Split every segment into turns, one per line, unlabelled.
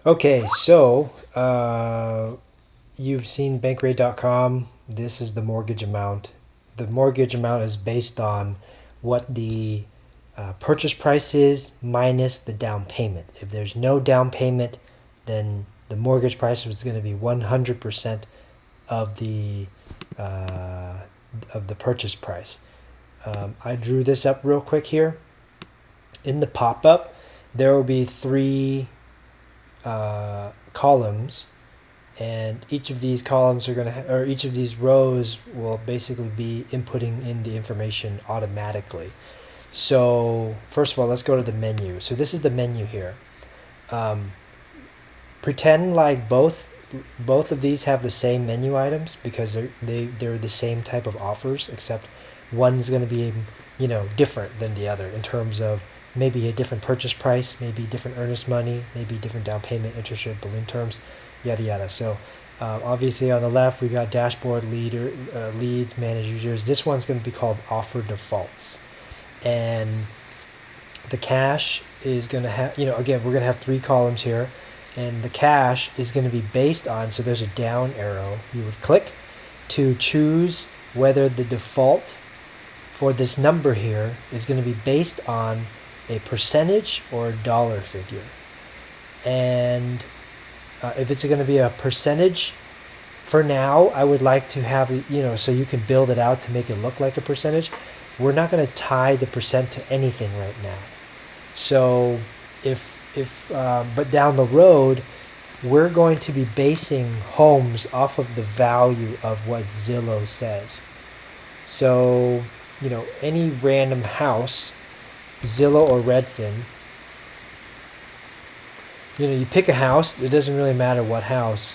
Okay, so you've seen bankrate.com. This is the mortgage amount. The mortgage amount is based on what the purchase price is minus the down payment. If there's no down payment, then the mortgage price is going to be 100% of uh, the purchase price. I drew this up real quick here. In the pop-up, there will be three columns, and each of these columns are going to or each of these rows will basically be inputting in the information automatically. So first of all, let's go to the menu. So this is the menu here. um, Pretend like both of these have the same menu items, because they're the same type of offers, except one's going to be different than the other in terms of maybe a different purchase price, maybe different earnest money, maybe different down payment, interest rate, balloon terms, yada yada. So obviously on the left we got dashboard, leads, manage users. This one's going to be called offer defaults, and the cash is going to have, again, we're going to have three columns here, and the cash is going to be based on, so there's a down arrow you would click to choose whether the default for this number here is going to be based on a percentage or a dollar figure. And if it's going to be a percentage, for now, I would like to have, so you can build it out to make it look like a percentage. We're not going to tie the percent to anything right now. So but down the road, we're going to be basing homes off of the value of what Zillow says. So, any random house, Zillow or Redfin, you pick a house, it doesn't really matter what house.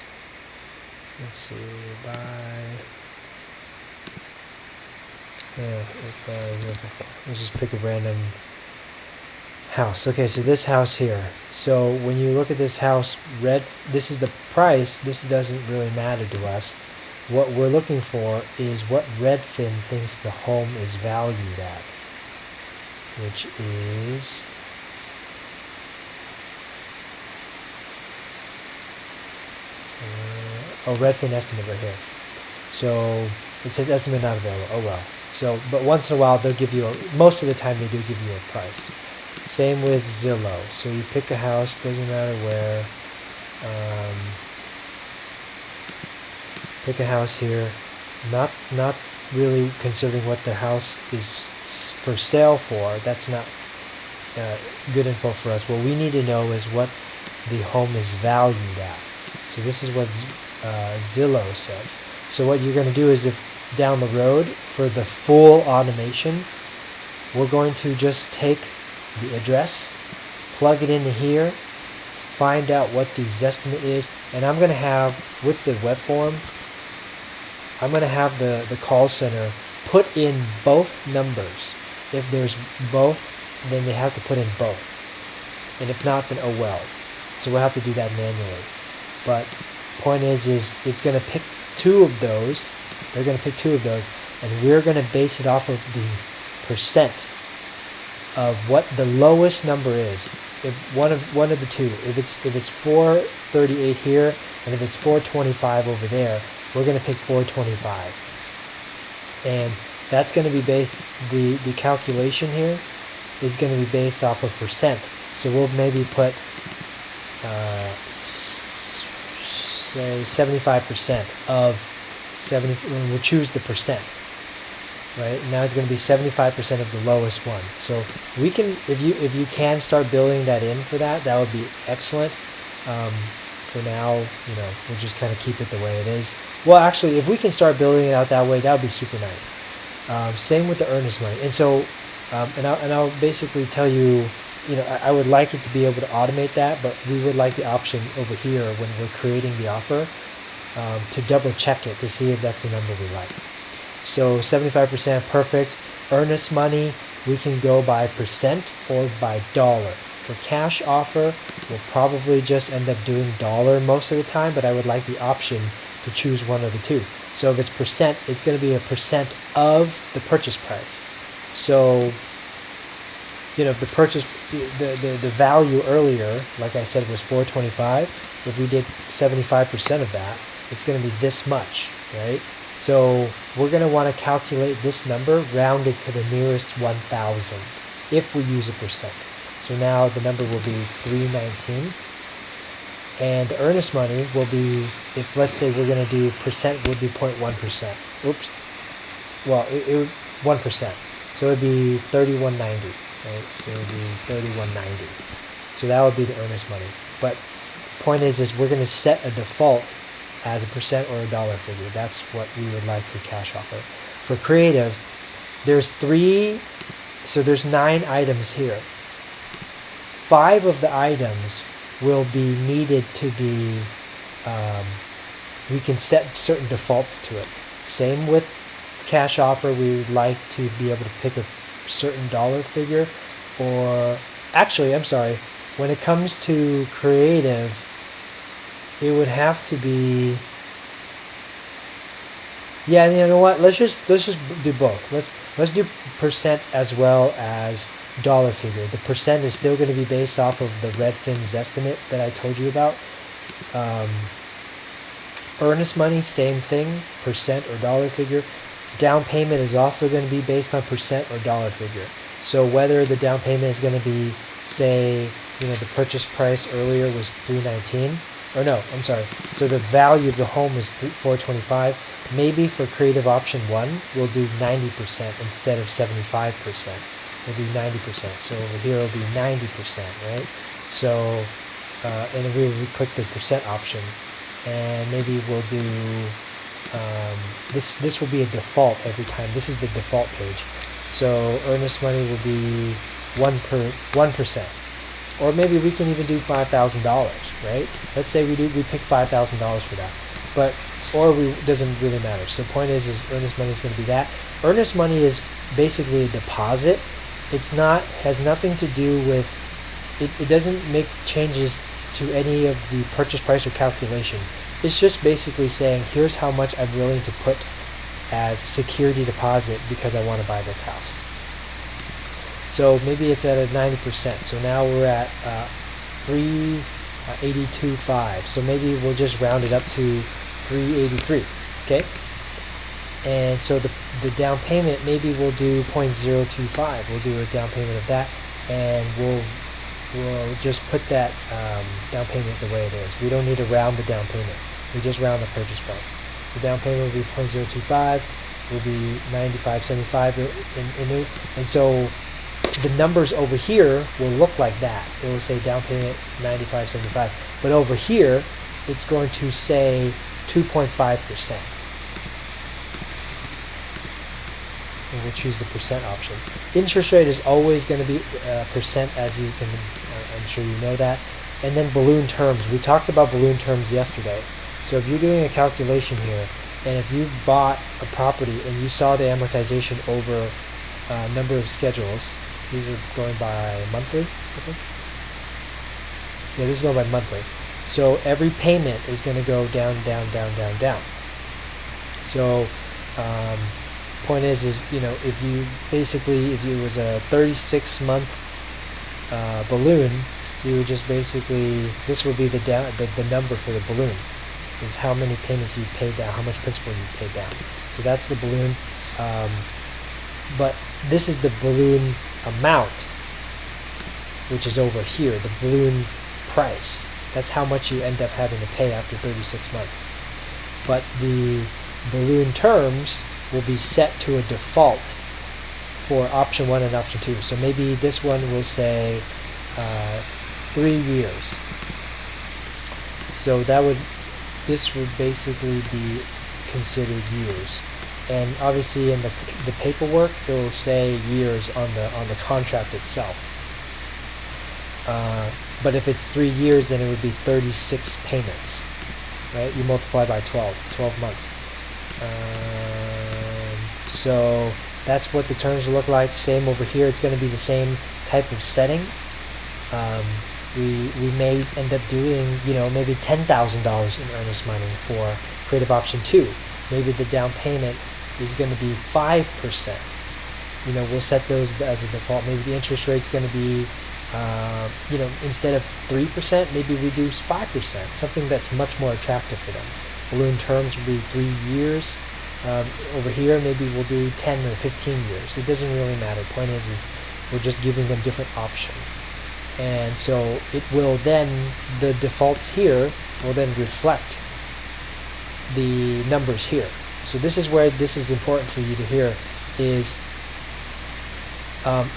Let's see, let's just pick a random house. Okay, so this house here. So when you look at this house, this is the price. This doesn't really matter to us. What we're looking for is what Redfin thinks the home is valued at, which is Redfin estimate right here. So it says estimate not available. Oh well. So, but once in a while they'll give you most of the time they do give you a price. Same with Zillow. So you pick a house, doesn't matter where. Pick a house here. Not really considering what the house is for sale for. That's not good info for us. What we need to know is what the home is valued at. So this is what Zillow says. So what you're going to do is, if down the road for the full automation, we're going to just take the address, plug it into here, find out what the Zestimate is, and I'm going to have, with the web form, I'm going to have the call center put in both numbers. If there's both, then they have to put in both. And if not, then oh well. So we'll have to do that manually. But point is it's going to pick two of those. They're going to pick two of those, and we're going to base it off of the percent of what the lowest number is. If one of the two, if it's 438 here, and if it's 425 over there, we're going to pick 425, and that's going to be based. The calculation here is going to be based off of percent. So we'll maybe put say 75% of 70. We'll choose the percent. Right now it's going to be 75% of the lowest one. So we can, if you can start building that in for that would be excellent. For now, we'll just kind of keep it the way it is. Well, actually, if we can start building it out that way, that would be super nice. Same with the earnest money. And so, and I'll basically tell you, I would like it to be able to automate that, but we would like the option over here when we're creating the offer to double check it to see if that's the number we like. So 75%, perfect. Earnest money, we can go by percent or by dollar. For cash offer, we'll probably just end up doing dollar most of the time, but I would like the option to choose one of the two. So if it's percent, it's going to be a percent of the purchase price. So if the purchase, the value earlier, like I said, was 425. If we did 75% of that, it's going to be this much, right? So we're going to want to calculate this number rounded to the nearest 1,000 if we use a percent. So now the number will be 319. And the earnest money will be, if let's say we're going to do percent, would be 0.1%. Oops. Well, it would 1%. So it would be 3190, right? So it would be 3190. So that would be the earnest money. But point is we're going to set a default as a percent or a dollar figure. That's what we would like for cash offer. For creative, there's 9 items here. 5 of the items will be needed to be, we can set certain defaults to it. Same with cash offer, we would like to be able to pick a certain dollar figure, or actually, I'm sorry, when it comes to creative, it would have to be, yeah, you know what, let's just do both. Let's do percent as well as dollar figure. The percent is still going to be based off of the Redfin's estimate that I told you about. Earnest money, same thing, percent or dollar figure. Down payment is also going to be based on percent or dollar figure. So whether the down payment is going to be, say, the purchase price earlier was $319, or no, I'm sorry. So the value of the home is $425. Maybe for creative option 1, we'll do 90% instead of 75%. We'll do 90%. So over here it'll be 90%, right? So, and then we click the percent option, and maybe we'll do, this will be a default every time. This is the default page. So earnest money will be 1%. Or maybe we can even do $5,000, right? Let's say we pick $5,000 for that. But, doesn't really matter. So point is earnest money is going to be that. Earnest money is basically a deposit. Has nothing to do with, it doesn't make changes to any of the purchase price or calculation. It's just basically saying, here's how much I'm willing to put as security deposit because I want to buy this house. So maybe it's at a 90%. So now we're at 382.5. So maybe we'll just round it up to 383. Okay. And so the down payment, maybe we'll do 0.025. We'll do a down payment of that, and we'll just put that down payment the way it is. We don't need to round the down payment. We just round the purchase price. The down payment will be 0.025. Will be 95.75, and so the numbers over here will look like that. It will say down payment 95.75, but over here it's going to say 2.5%. And we'll choose the percent option. Interest rate is always going to be percent, as you can, I'm sure you know that. And then balloon terms. We talked about balloon terms yesterday. So if you're doing a calculation here, and if you bought a property and you saw the amortization over a number of schedules, these are going by monthly, I think. Yeah, this is going by monthly. So every payment is going to go down, down, down, down, down. So point is if it was a 36-month balloon, so you would just basically, this would be the number for the balloon, is how many payments you paid down, how much principal you paid down. So that's the balloon. But this is the balloon amount, which is over here, the balloon price. That's how much you end up having to pay after 36 months. But the balloon terms will be set to a default for option 1 and option 2. So maybe this one will say 3 years. So this would basically be considered years. And obviously in the paperwork it will say years on the contract itself. But if it's 3 years, then it would be 36 payments, right? You multiply by 12 months. So that's what the terms look like. Same over here. It's going to be the same type of setting. We may end up doing, maybe $10,000 in earnest money for creative option 2. Maybe the down payment is going to be 5%. we'll set those as a default. Maybe the interest rate's going to be, instead of 3%, maybe we do 5%, something that's much more attractive for them. Balloon terms will be 3 years. Over here, maybe we'll do 10 or 15 years. It doesn't really matter. Point is we're just giving them different options. And so it will then, the defaults here will then reflect the numbers here. So this is where this is important for you to hear is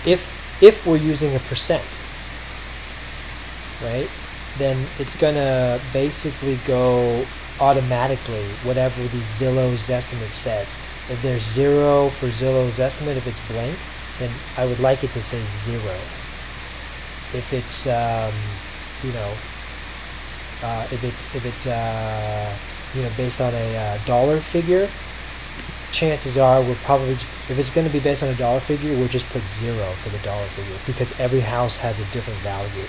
if we're using a percent, right, then it's going to basically go automatically whatever the Zillow's estimate says. If there's 0 for Zillow's estimate, if it's blank, then I would like it to say 0. If it's based on a dollar figure, chances are we're probably, if it's going to be based on a dollar figure, we'll just put 0 for the dollar figure because every house has a different value.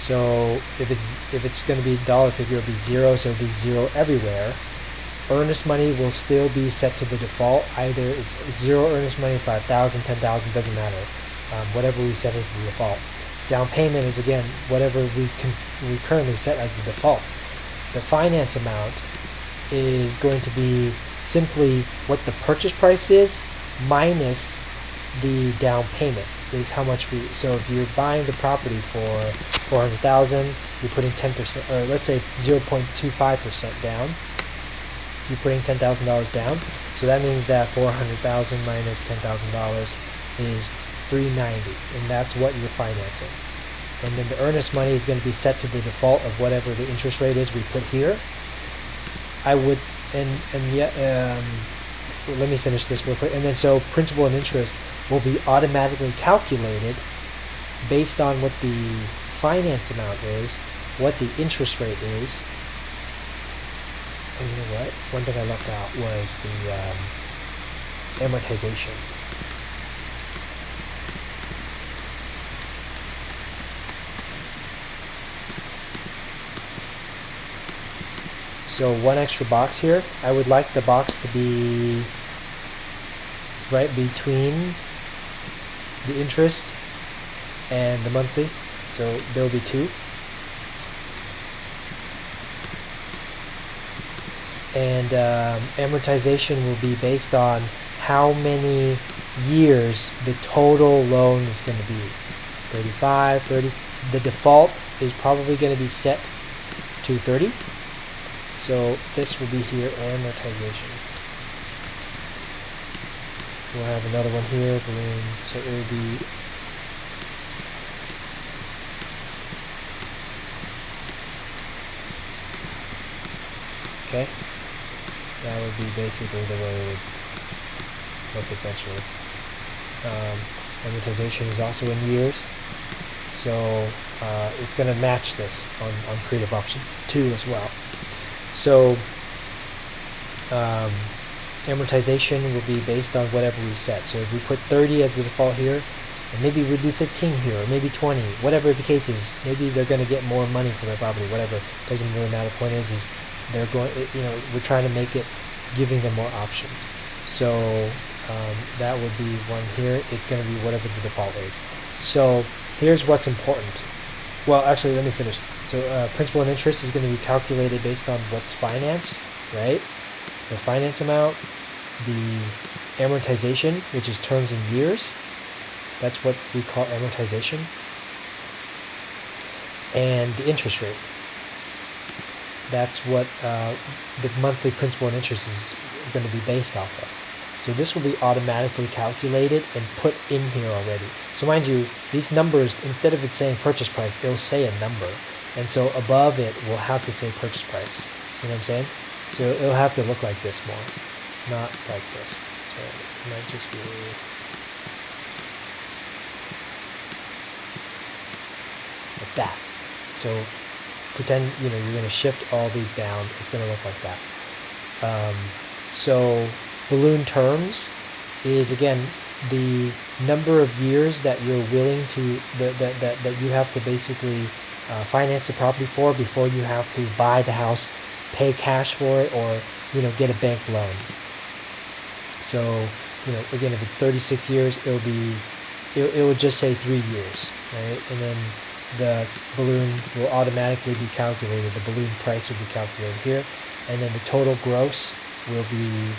So if it's going to be dollar figure, it'll be 0, so it'll be 0 everywhere. Earnest money will still be set to the default. Either it's 0 earnest money, 5,000, 10,000, doesn't matter. Whatever we set as the default. Down payment is again whatever we currently set as the default. The finance amount is going to be simply what the purchase price is minus the down payment is how much we. So if you're buying the property for 400,000, you're putting 10%, or let's say 0.25% down. You're putting $10,000 down. So that means that 400,000 minus $10,000 is $390, and that's what you're financing. And then the earnest money is going to be set to the default of whatever the interest rate is we put here. I would, let me finish this real quick. And then so principal and interest will be automatically calculated based on what the finance amount is, what the interest rate is. And you know what? One thing I left out was the amortization. So one extra box here. I would like the box to be right between the interest and the monthly. So there will be 2. And amortization will be based on how many years the total loan is going to be. 35, 30. The default is probably going to be set to 30. So this will be here, amortization. We'll have another one here, balloon. So it will be okay. That would be basically the way it would look essentially. Amortization is also in years. So it's going to match this on creative option 2 as well. So amortization will be based on whatever we set. So if we put 30 as the default here, and maybe we do 15 here, or maybe 20, whatever the case is, maybe they're going to get more money for their property, whatever, doesn't really matter. Point is they're going, we're trying to make it, giving them more options. So that would be one here. It's going to be whatever the default is. So here's what's important. Well, actually, let me finish. So principal and interest is going to be calculated based on what's financed, right? The finance amount, the amortization, which is terms in years. That's what we call amortization. And the interest rate. That's what the monthly principal and interest is going to be based off of. So this will be automatically calculated and put in here already. So mind you, these numbers, instead of it saying purchase price, it'll say a number. And so above it, we'll have to say purchase price. You know what I'm saying? So it'll have to look like this more, not like this. So it might just be like that. So pretend, you're going to shift all these down. It's going to look like that. So balloon terms is, again, the number of years that you're willing to, that you have to basically finance the property for before you have to buy the house, pay cash for it, or get a bank loan. So again, if it's 36 years, it will just say 3 years, right? And then the balloon will automatically be calculated. The balloon price will be calculated here, and then the total gross will be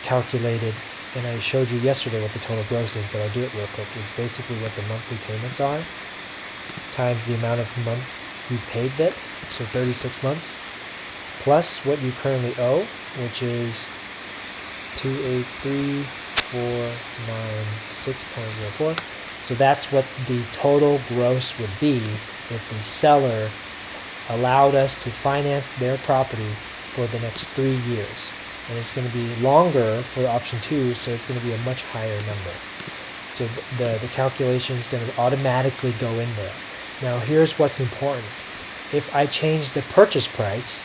calculated. And I showed you yesterday what the total gross is, but I'll do it real quick. It's basically what the monthly payments are times the amount of months you paid that, so 36 months, plus what you currently owe, which is 283,496.04. So that's what the total gross would be if the seller allowed us to finance their property for the next 3 years. And it's going to be longer for option 2, so it's going to be a much higher number. So the calculation is going to automatically go in there. Now here's what's important. If I change the purchase price,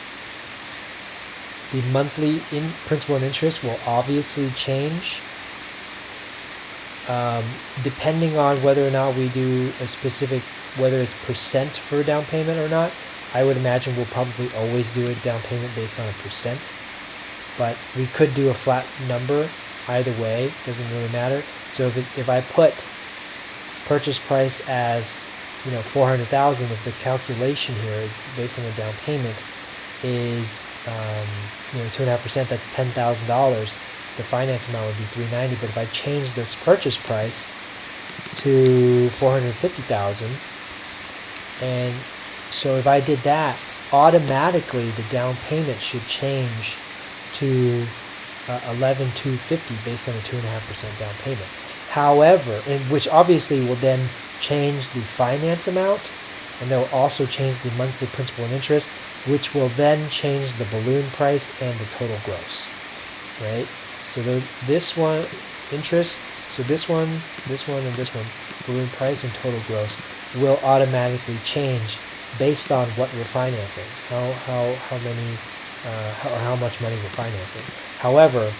the monthly principal and interest will obviously change, depending on whether or not we do a specific, whether it's percent for a down payment or not. I would imagine we'll probably always do a down payment based on a percent, but we could do a flat number. Either way, doesn't really matter. So if I put purchase price as 400,000, if the calculation here is based on the down payment is 2.5%, that's $10,000. The finance amount would be $390. But if I change this purchase price to $450,000, and so if I did that, automatically the down payment should change to $11,250 based on a 2.5% down payment. However, which obviously will then change the finance amount, and they'll also change the monthly principal and interest, which will then change the balloon price and the total gross, right? So this one interest, so this one, and this one, balloon price and total gross will automatically change based on what we're financing, how much money we're financing. However,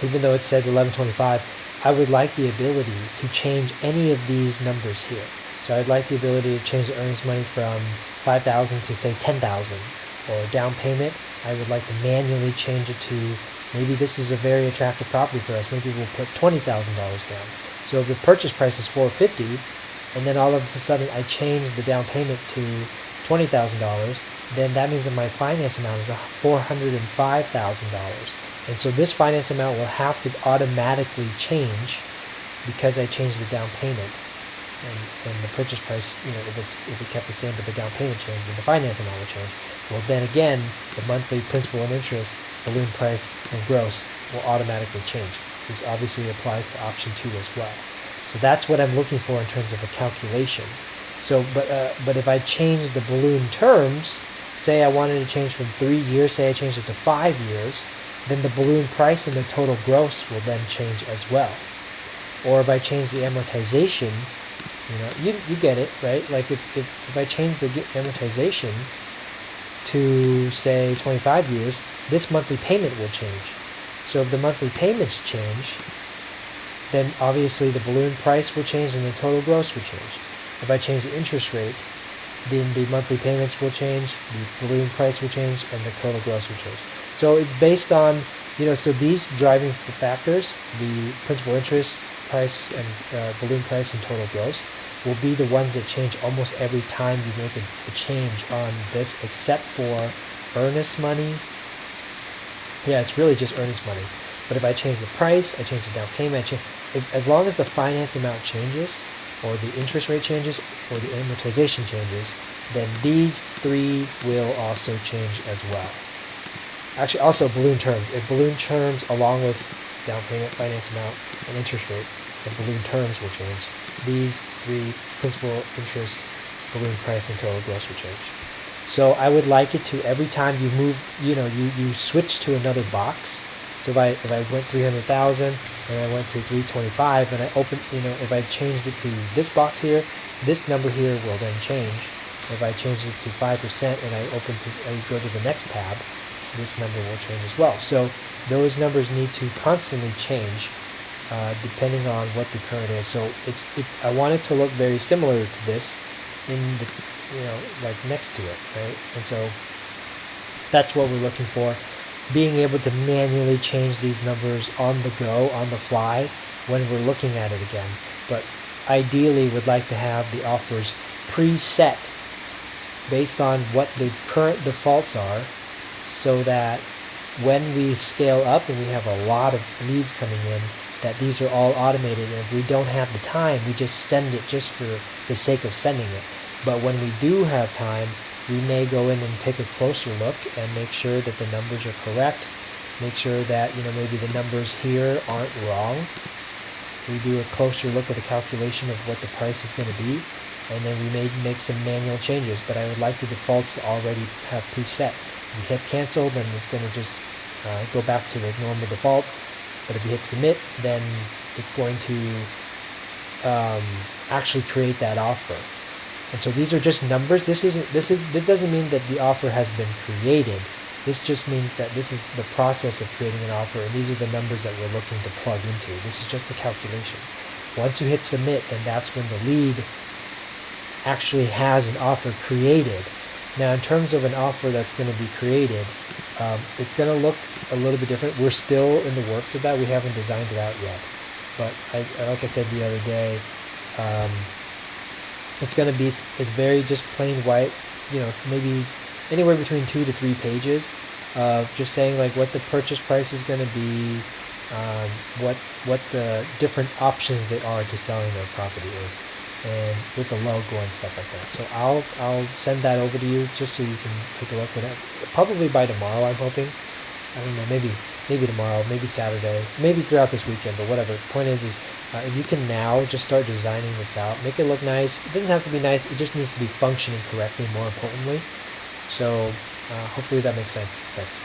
even though it says 1125, I would like the ability to change any of these numbers here. So I'd like the ability to change the earnings money from 5,000 to say 10,000, or down payment. I would like to manually change it to, maybe this is a very attractive property for us. Maybe we'll put $20,000 down. So if the purchase price is $450, and then all of a sudden I change the down payment to $20,000, then that means that my finance amount is $405,000. And so this finance amount will have to automatically change because I changed the down payment. And the purchase price, if it kept the same but the down payment changed, then the finance amount will change. Well, then again, the monthly principal and interest, balloon price, and gross will automatically change. This obviously applies to option 2 as well. So that's what I'm looking for in terms of a calculation. So, but if I change the balloon terms, say I wanted to change from 3 years, say I changed it to 5 years, then the balloon price and the total gross will then change as well. Or if I change the amortization, you get it, right? Like if I change the amortization to say 25 years, this monthly payment will change. So if the monthly payments change, then obviously the balloon price will change and the total gross will change. If I change the interest rate, then the monthly payments will change, the balloon price will change, and the total gross will change. So it's based on, so these driving factors, the principal interest price and balloon price and total gross, will be the ones that change almost every time you make a change on this, except for earnest money. Yeah, it's really just earnest money. But if I change the price, I change the down payment, as long as the finance amount changes, or the interest rate changes, or the amortization changes, then these 3 will also change as well. Actually, also balloon terms. If balloon terms, along with down payment, finance amount, and interest rate, the balloon terms will change. These 3, principal, interest, balloon price, and total gross will change. So I would like it to, every time you move, you switch to another box. So if I went 300,000 and I went to 325 and I open, if I changed it to this box here, this number here will then change. If I changed it to 5% and I go to the next tab, this number will change as well. So those numbers need to constantly change depending on what the current is. So I want it to look very similar to this in the, like next to it, right? And so that's what we're looking for. being able to manually change these numbers on the go, on the fly, when we're looking at it again. But ideally would like to have the offers preset based on what the current defaults are, so that when we scale up and we have a lot of leads coming in, that these are all automated, and if we don't have the time, we just send it just for the sake of sending it. But when we do have time, we may go in and take a closer look and make sure that the numbers are correct, make sure that, maybe the numbers here aren't wrong. We do a closer look at the calculation of what the price is going to be, and then we may make some manual changes, but I would like the defaults to already have preset. If you hit cancel, then it's going to just go back to the normal defaults. But if you hit submit, then it's going to actually create that offer. And so these are just numbers. This doesn't mean that the offer has been created. This just means that this is the process of creating an offer, and these are the numbers that we're looking to plug into. This is just a calculation. Once you hit submit, then that's when the lead actually has an offer created. Now, in terms of an offer that's going to be created, it's going to look a little bit different. We're still in the works of that. We haven't designed it out yet. But like I said the other day, it's very just plain white, maybe anywhere between 2 to 3 pages of just saying like what the purchase price is going to be, what the different options they are to selling their property is, and with the logo and stuff like that. So I'll send that over to you just so you can take a look at it. Probably by tomorrow, I'm hoping. I don't know, maybe tomorrow, maybe Saturday, maybe throughout this weekend, but whatever. The point is if you can now just start designing this out, make it look nice. It doesn't have to be nice, it just needs to be functioning correctly, more importantly. So hopefully that makes sense. Thanks.